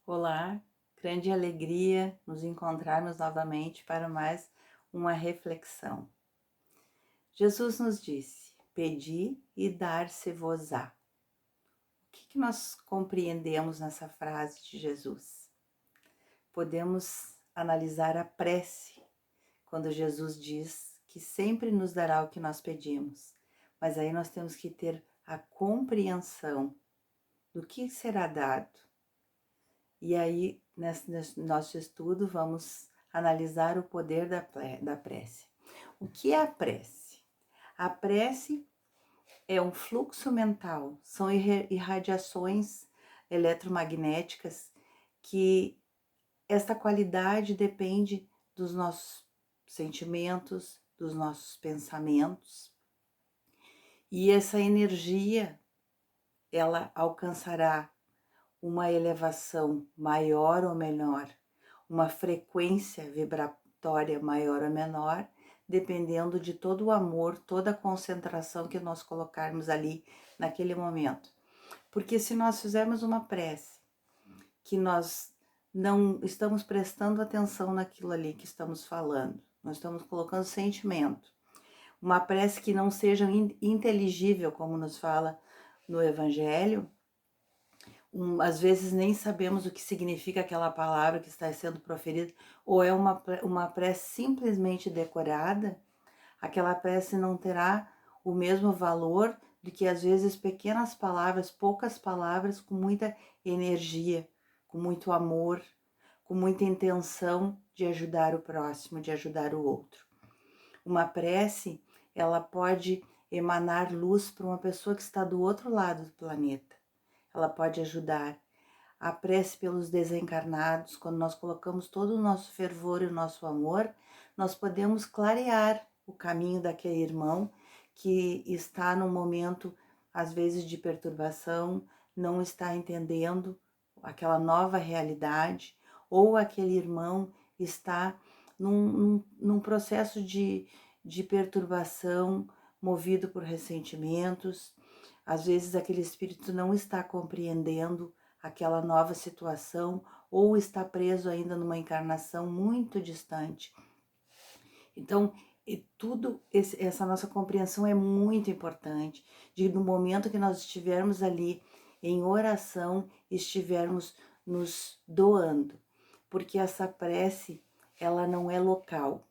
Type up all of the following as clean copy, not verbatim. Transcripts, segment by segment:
Olá, grande alegria nos encontrarmos novamente para mais uma reflexão. Jesus nos disse: Pedi e dar-se-vos-á. O que nós compreendemos nessa frase de Jesus? Podemos analisar a prece, quando Jesus diz que sempre nos dará o que nós pedimos, mas aí nós temos que ter a compreensão do que será dado. E aí, nesse nosso estudo, vamos analisar o poder da prece. O que é a prece? A prece é um fluxo mental, são irradiações eletromagnéticas que esta qualidade depende dos nossos sentimentos, dos nossos pensamentos. E essa energia, ela alcançará uma elevação maior ou menor, uma frequência vibratória maior ou menor, dependendo de todo o amor, toda a concentração que nós colocarmos ali naquele momento. Porque se nós fizermos uma prece, que nós não estamos prestando atenção naquilo ali que estamos falando, nós estamos colocando sentimento, uma prece que não seja inteligível, como nos fala no Evangelho, às vezes nem sabemos o que significa aquela palavra que está sendo proferida, ou é uma prece simplesmente decorada, aquela prece não terá o mesmo valor do que às vezes pequenas palavras, poucas palavras com muita energia, com muito amor, com muita intenção de ajudar o próximo, de ajudar o outro. Uma prece, ela pode emanar luz para uma pessoa que está do outro lado do planeta. Ela pode ajudar. A prece pelos desencarnados, quando nós colocamos todo o nosso fervor e o nosso amor, nós podemos clarear o caminho daquele irmão que está num momento, às vezes, de perturbação, não está entendendo aquela nova realidade, ou aquele irmão está num processo de perturbação, movido por ressentimentos. Às vezes aquele espírito não está compreendendo aquela nova situação ou está preso ainda numa encarnação muito distante. Então, essa nossa compreensão é muito importante, de no momento que nós estivermos ali em oração, estivermos nos doando, porque essa prece, ela não é local,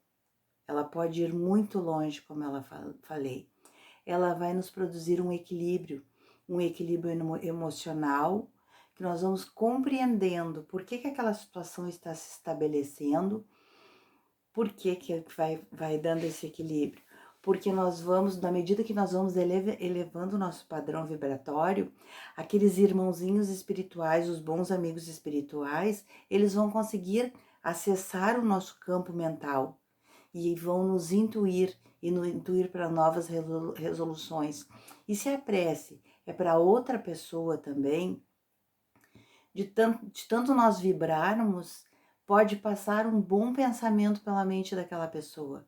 ela pode ir muito longe, como ela falei. Ela vai nos produzir um equilíbrio emocional, que nós vamos compreendendo por que aquela situação está se estabelecendo, por que vai dando esse equilíbrio. Porque nós vamos, na medida que nós vamos elevando o nosso padrão vibratório, aqueles irmãozinhos espirituais, os bons amigos espirituais, eles vão conseguir acessar o nosso campo mental e vão nos intuir e nos intuir para novas resoluções. E se a prece é para outra pessoa também, de tanto nós vibrarmos, pode passar um bom pensamento pela mente daquela pessoa.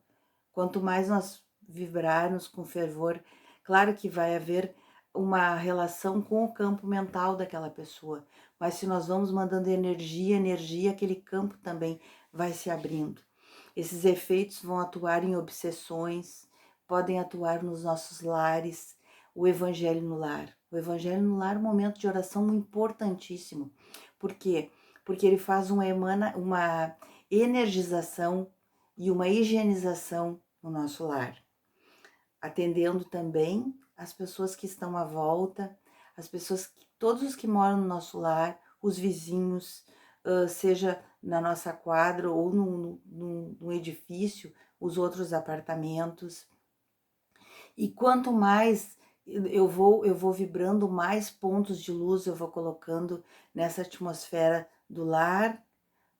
Quanto mais nós vibrarmos com fervor, claro que vai haver uma relação com o campo mental daquela pessoa, mas se nós vamos mandando energia, aquele campo também vai se abrindo. Esses efeitos vão atuar em obsessões, podem atuar nos nossos lares, o Evangelho no lar. O Evangelho no lar é um momento de oração importantíssimo. Por quê? Porque ele faz uma energização e uma higienização no nosso lar, atendendo também as pessoas que estão à volta, todos os que moram no nosso lar, os vizinhos, seja na nossa quadra ou no edifício, os outros apartamentos. E quanto mais eu vou vibrando, mais pontos de luz eu vou colocando nessa atmosfera do lar,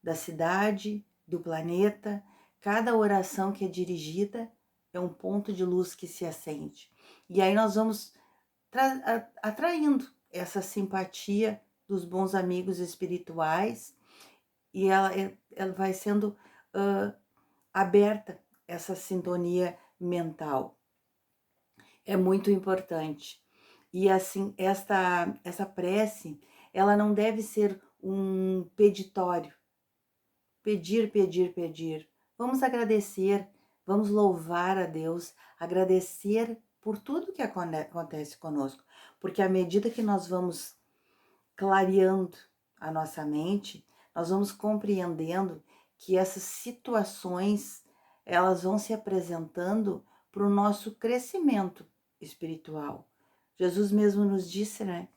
da cidade, do planeta. Cada oração que é dirigida é um ponto de luz que se acende. E aí nós vamos atraindo essa simpatia dos bons amigos espirituais e ela vai sendo aberta, essa sintonia mental. É muito importante. E assim, essa prece, ela não deve ser um peditório. Pedir, pedir, pedir. Vamos agradecer, vamos louvar a Deus, agradecer por tudo que acontece conosco, porque à medida que nós vamos clareando a nossa mente, nós vamos compreendendo que essas situações, elas vão se apresentando para o nosso crescimento espiritual. Jesus mesmo nos disse, né?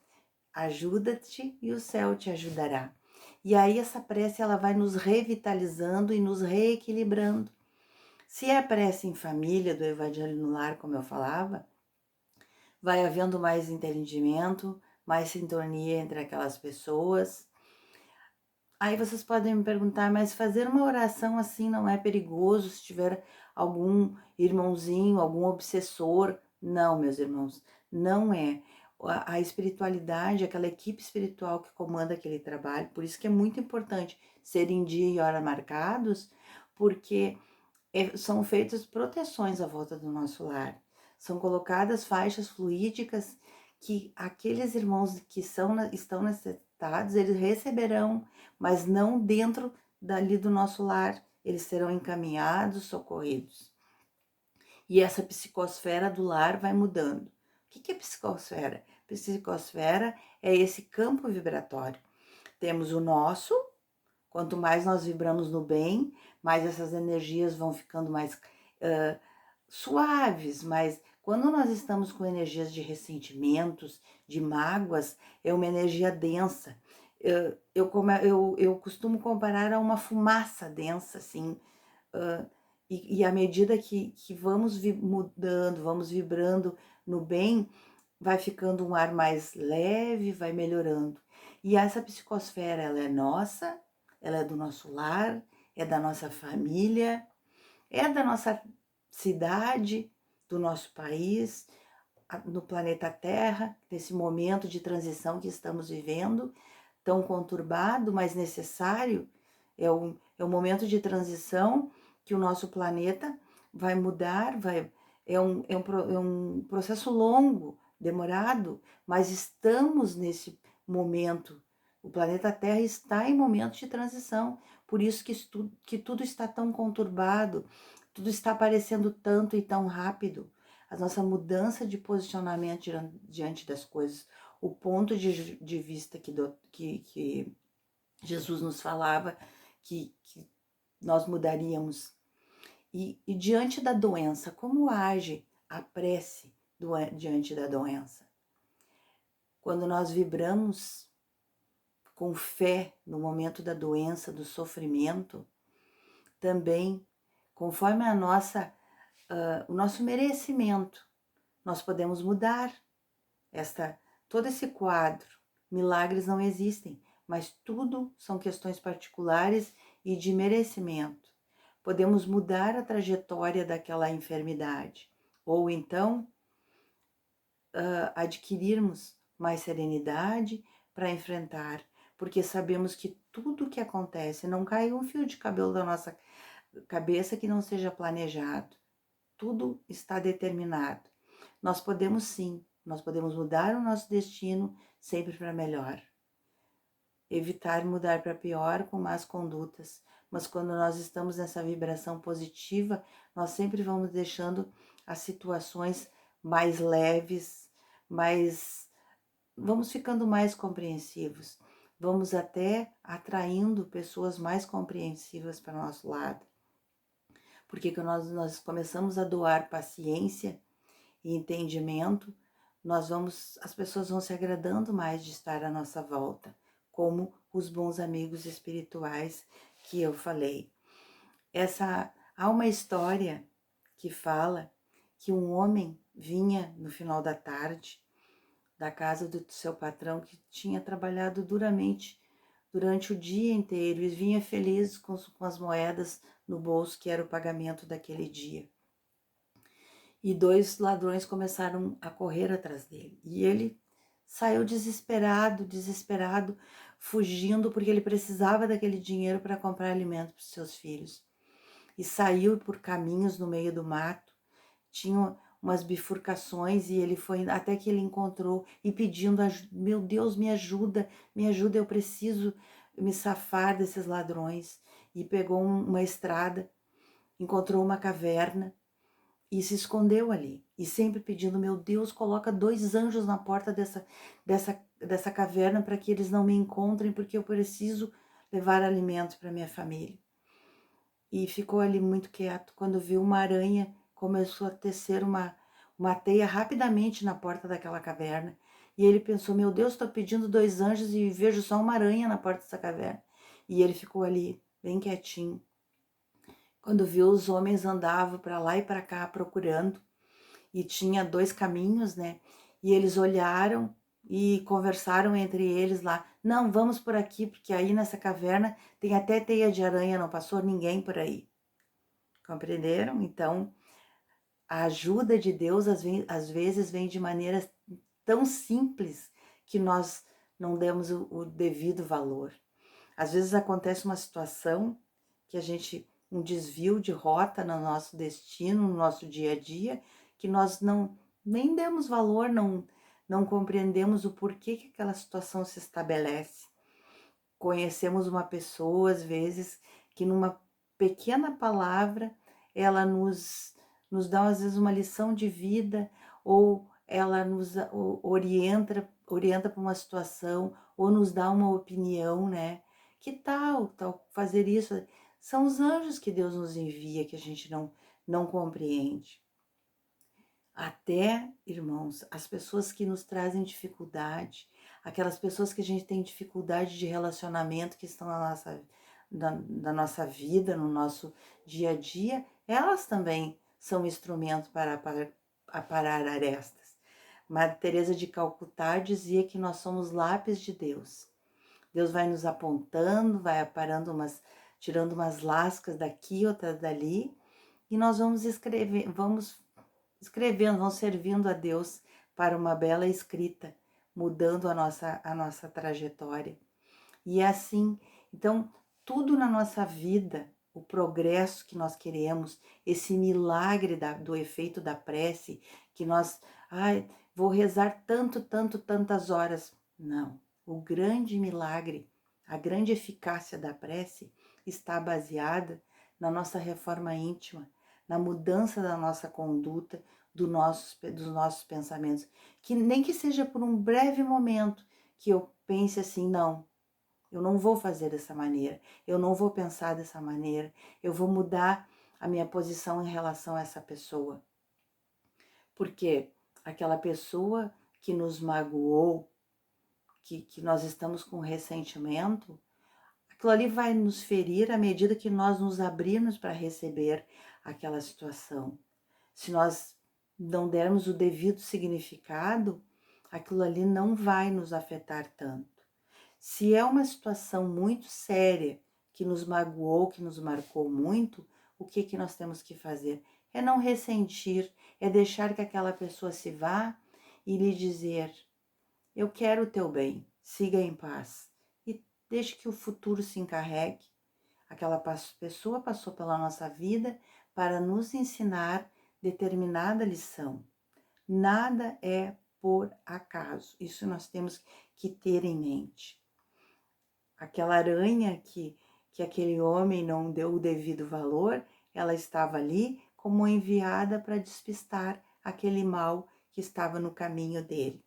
Ajuda-te e o céu te ajudará. E aí essa prece ela vai nos revitalizando e nos reequilibrando. Se é a prece em família, do Evangelho no Lar, como eu falava, vai havendo mais entendimento, mais sintonia entre aquelas pessoas. Aí vocês podem me perguntar, mas fazer uma oração assim não é perigoso se tiver algum irmãozinho, algum obsessor? Não, meus irmãos, não é. A espiritualidade, aquela equipe espiritual que comanda aquele trabalho, por isso que é muito importante ser em dia e hora marcados, porque são feitas proteções à volta do nosso lar. São colocadas faixas fluídicas que aqueles irmãos que estão necessitados, eles receberão, mas não dentro dali do nosso lar. Eles serão encaminhados, socorridos. E essa psicosfera do lar vai mudando. O que é psicosfera? Psicosfera é esse campo vibratório. Temos o nosso. Quanto mais nós vibramos no bem, mais essas energias vão ficando mais suaves, mas quando nós estamos com energias de ressentimentos, de mágoas, é uma energia densa. Eu costumo comparar a uma fumaça densa, assim, e à medida que vamos mudando, vamos vibrando no bem, vai ficando um ar mais leve, vai melhorando. E essa psicosfera, ela é nossa, ela é do nosso lar, é da nossa família, é da nossa cidade, do nosso país, no planeta Terra, nesse momento de transição que estamos vivendo, tão conturbado, mas necessário. É um momento de transição que o nosso planeta vai mudar, é um processo longo, demorado, mas estamos nesse momento. O planeta Terra está em momento de transição, por isso que tudo está tão conturbado, tudo está aparecendo tanto e tão rápido. A nossa mudança de posicionamento diante das coisas, o ponto de vista que Jesus nos falava que nós mudaríamos. E diante da doença, como age a prece diante da doença? Quando nós vibramos com fé no momento da doença, do sofrimento, também, conforme o nosso merecimento, nós podemos mudar todo esse quadro. Milagres não existem, mas tudo são questões particulares e de merecimento. Podemos mudar a trajetória daquela enfermidade, ou então adquirirmos mais serenidade para enfrentar, porque sabemos que tudo que acontece, não cai um fio de cabelo da nossa cabeça que não seja planejado. Tudo está determinado. Nós podemos sim, nós podemos mudar o nosso destino sempre para melhor. Evitar mudar para pior com más condutas, mas quando nós estamos nessa vibração positiva, nós sempre vamos deixando as situações mais leves, vamos ficando mais compreensivos, vamos até atraindo pessoas mais compreensivas para o nosso lado. Porque quando nós começamos a doar paciência e entendimento, as pessoas vão se agradando mais de estar à nossa volta, como os bons amigos espirituais que eu falei. Há uma história que fala que um homem vinha no final da tarde da casa do seu patrão, que tinha trabalhado duramente durante o dia inteiro e vinha feliz com as moedas no bolso, que era o pagamento daquele dia. E 2 ladrões começaram a correr atrás dele. E ele saiu desesperado, fugindo, porque ele precisava daquele dinheiro para comprar alimento para os seus filhos. E saiu por caminhos no meio do mato, tinha umas bifurcações, e ele foi até que ele encontrou e pedindo, meu Deus, me ajuda, eu preciso me safar desses ladrões. E pegou uma estrada, encontrou uma caverna e se escondeu ali. E sempre pedindo, meu Deus, coloca 2 anjos na porta dessa caverna para que eles não me encontrem, porque eu preciso levar alimento para minha família. E ficou ali muito quieto. Quando viu uma aranha, começou a tecer uma teia rapidamente na porta daquela caverna. E ele pensou, meu Deus, estou pedindo 2 anjos e vejo só uma aranha na porta dessa caverna. E ele ficou ali, bem quietinho. Quando viu, os homens andavam para lá e para cá procurando. E tinha 2 caminhos, né? E eles olharam e conversaram entre eles lá. Não, vamos por aqui, porque aí nessa caverna tem até teia de aranha, não passou ninguém por aí. Compreenderam? Então, a ajuda de Deus às vezes vem de maneira tão simples que nós não demos o devido valor. Às vezes acontece uma situação que um desvio de rota no nosso destino, no nosso dia a dia, que nós nem demos valor, não compreendemos o porquê que aquela situação se estabelece. Conhecemos uma pessoa, às vezes, que numa pequena palavra, ela nos dá, às vezes, uma lição de vida, ou ela nos orienta para uma situação, ou nos dá uma opinião, né? Que tal fazer isso? São os anjos que Deus nos envia, que a gente não compreende. Até, irmãos, as pessoas que nos trazem dificuldade, aquelas pessoas que a gente tem dificuldade de relacionamento, que estão na nossa vida, no nosso dia a dia, elas também são instrumentos para aparar arestas. Madre Teresa de Calcutá dizia que nós somos lápis de Deus. Deus vai nos apontando, vai aparando tirando umas lascas daqui, outras dali, e nós vamos escrevendo, vamos servindo a Deus para uma bela escrita, mudando a nossa trajetória. E é assim, então, tudo na nossa vida, o progresso que nós queremos, esse milagre do efeito da prece, que nós, vou rezar tantas horas. Não, o grande milagre, a grande eficácia da prece está baseada na nossa reforma íntima, na mudança da nossa conduta, dos nossos pensamentos. Que nem que seja por um breve momento que eu pense assim, não, eu não vou fazer dessa maneira, eu não vou pensar dessa maneira, eu vou mudar a minha posição em relação a essa pessoa. Porque aquela pessoa que nos magoou, que nós estamos com ressentimento, aquilo ali vai nos ferir à medida que nós nos abrirmos para receber aquela situação. Se nós não dermos o devido significado, aquilo ali não vai nos afetar tanto. Se é uma situação muito séria, que nos magoou, que nos marcou muito, o que nós temos que fazer? É não ressentir, é deixar que aquela pessoa se vá e lhe dizer, eu quero o teu bem, siga em paz. E deixe que o futuro se encarregue. Aquela pessoa passou pela nossa vida para nos ensinar determinada lição. Nada é por acaso. Isso nós temos que ter em mente. Aquela aranha que aquele homem não deu o devido valor, ela estava ali como enviada para despistar aquele mal que estava no caminho dele.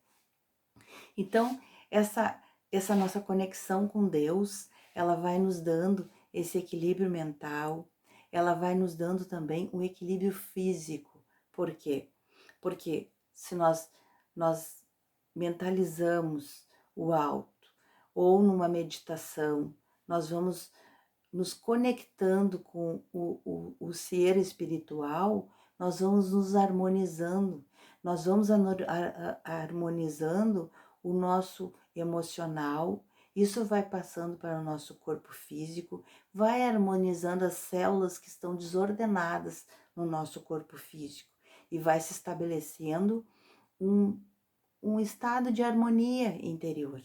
Então, essa nossa conexão com Deus, ela vai nos dando esse equilíbrio mental, ela vai nos dando também um equilíbrio físico. Por quê? Porque se nós mentalizamos o alto, ou numa meditação, nós vamos nos conectando com o ser espiritual, nós vamos nos harmonizando, nós vamos harmonizando o nosso emocional, isso vai passando para o nosso corpo físico, vai harmonizando as células que estão desordenadas no nosso corpo físico e vai se estabelecendo um estado de harmonia interior.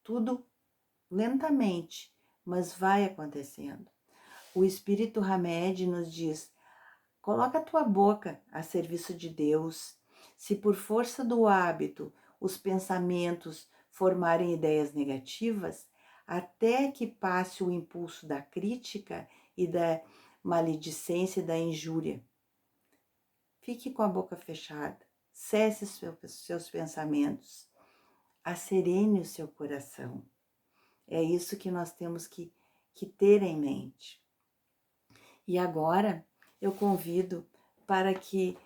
Tudo lentamente, mas vai acontecendo. O Espírito Hamed nos diz, coloca a tua boca a serviço de Deus. Se por força do hábito os pensamentos formarem ideias negativas, até que passe o impulso da crítica e da maledicência e da injúria. Fique com a boca fechada, cesse seus pensamentos, acerene o seu coração. É isso que nós temos que ter em mente. E agora eu convido para que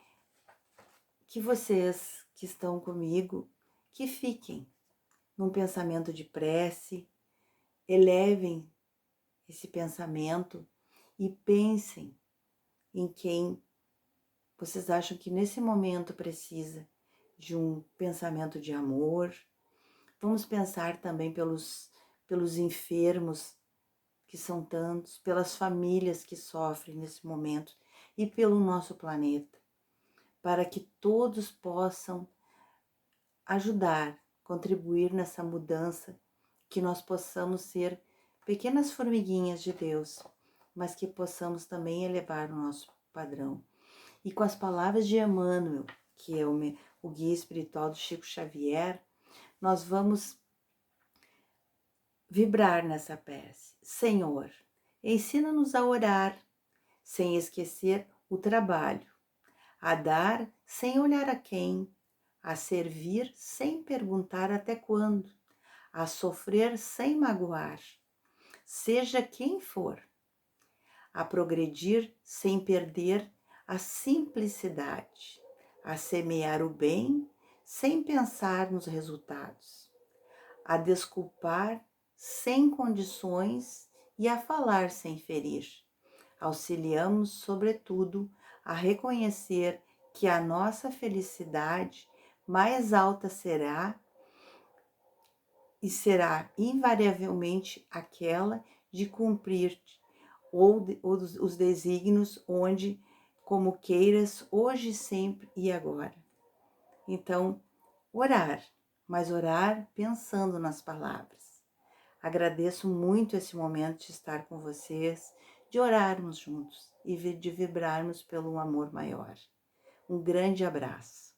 vocês que estão comigo, que fiquem num pensamento de prece, elevem esse pensamento e pensem em quem vocês acham que nesse momento precisa de um pensamento de amor. Vamos pensar também pelos enfermos, que são tantos, pelas famílias que sofrem nesse momento e pelo nosso planeta, para que todos possam ajudar, contribuir nessa mudança, que nós possamos ser pequenas formiguinhas de Deus, mas que possamos também elevar o nosso padrão. E com as palavras de Emmanuel, que é o guia espiritual do Chico Xavier, nós vamos vibrar nessa prece. Senhor, ensina-nos a orar, sem esquecer o trabalho, a dar sem olhar a quem, a servir sem perguntar até quando, a sofrer sem magoar, seja quem for, a progredir sem perder a simplicidade, a semear o bem sem pensar nos resultados, a desculpar sem condições e a falar sem ferir. Auxiliamos, sobretudo, a reconhecer que a nossa felicidade mais alta será e será invariavelmente aquela de cumprir os desígnios onde, como queiras, hoje, sempre e agora. Então, orar, mas orar pensando nas palavras. Agradeço muito esse momento de estar com vocês, de orarmos juntos e de vibrarmos pelo amor maior. Um grande abraço.